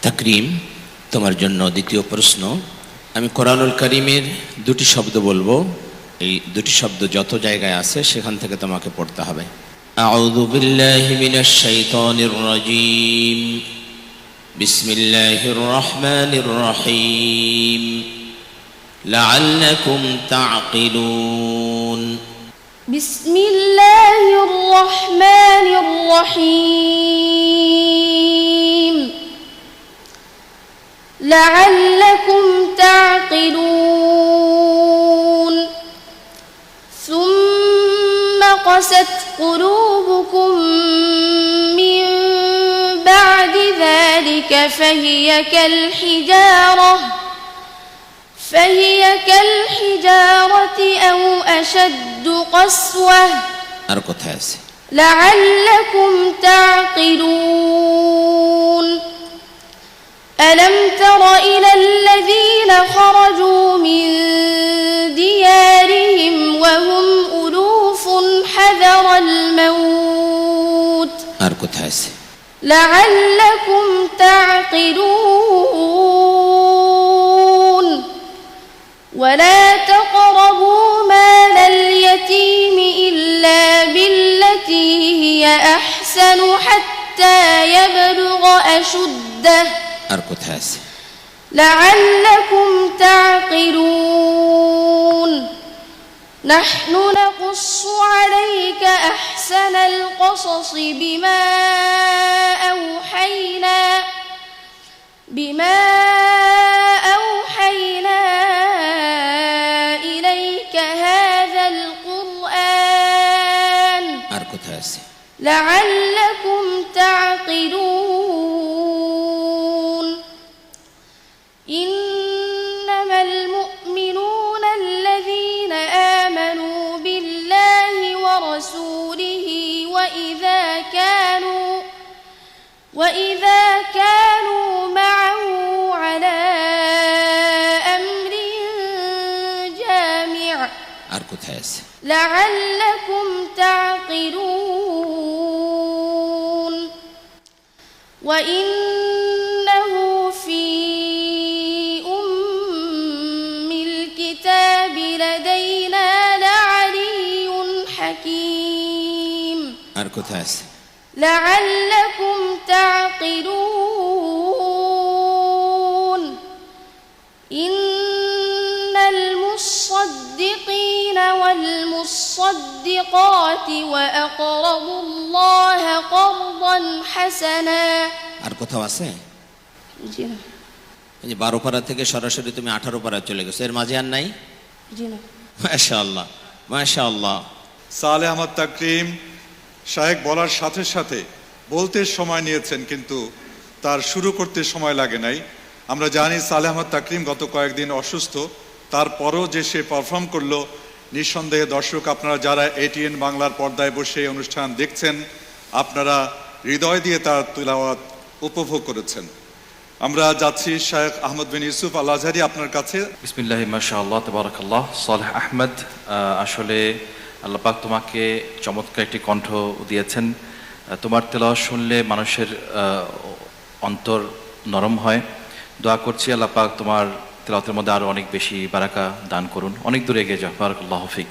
তাকরিম, তোমার জন্য দ্বিতীয় প্রশ্ন। আমি কোরআনুল কারীমের দুটি শব্দ বলবো, এই দুটি শব্দ যত জায়গায় আছে সেখান থেকে তোমাকে পড়তে হবে। আউযু বিল্লাহি মিনাশ শাইতানির রাজীম, বিসমিল্লাহির রহমানির রহিম, লাআল্লাকুম তা'কিলুন। বিসমিল্লাহির রহমানির রহিম, লাআল্লাকুম তা'কিলুন। সুম্মা ক্বাসাত কুলুবুকুম মিন বা'দি যালিকা فهي كالحجارة أو أشد قسوة لعلكم تعقلون. ألم تر إلى الذين خرجوا من ديارهم وهم ألوف حذر الموت لعلكم تعقلون. ولا تقربوا مال اليتيم إلا بالتي هي أحسن حتى يبلغ أشده لعلكم تعقلون. نحن نقص عليك أحسن القصص بما أوحينا إليك هذا القرآن لعلكم تعقلون. إنما المؤمنون الذين آمنوا بالله ورسوله وإذا كانوا معه على أمر جامع لعلكم تعقلون. وإنه في أم الكتاب لدينا لعلي حكيم لعلكم تعقلون. إن المصدقين والمصدقات وأقرضوا الله قرضا حسنا. আর কোথাও আছে? জি না। এই যে 12 পারা থেকে সরাসরি তুমি 18 পারা চলে গেছো, এর মাঝে আর নাই? জি না। মাশাআল্লাহ মাশাআল্লাহ। সালেহ আহমদ তাকরিম সাহেব বলার সাথে সাথে বলতে সময় নিয়েছেন, কিন্তু তার শুরু করতে সময় লাগে নাই। আমরা জানি সালেহ আহমদ তাকরিম গত কয়েকদিন অসুস্থ, তারপরও যে সে পারফর্ম করলো, নিঃসন্দেহে দর্শক আপনারা যারা এটিএন বাংলার পর্দায় বসে এই অনুষ্ঠান দেখছেন, আপনারা হৃদয় দিয়ে তার তিলাওয়াত উপভোগ করেছেন। আমরা যাচ্ছি শেখ আহমদ বিন ইউসুফ আল আজহারি আপনার কাছে। বিসমিল্লাহি মাশাআল্লাহ তাবারাকাল্লাহ। সালেহ আহমদ, আসলে আল্লাহ পাক তোমাকে চমৎকার একটি কণ্ঠ দিয়েছেন। তোমার তেলাওয়াত শুনলে মানুষের অন্তর নরম হয়। দোয়া করছি আল্লাহ পাক তোমার তেলাওয়াতের মধ্যে আরো অনেক বেশি বারাকা দান করুন, অনেক দূরে এগিয়ে যাও। বারাকাল্লাহু ফিক।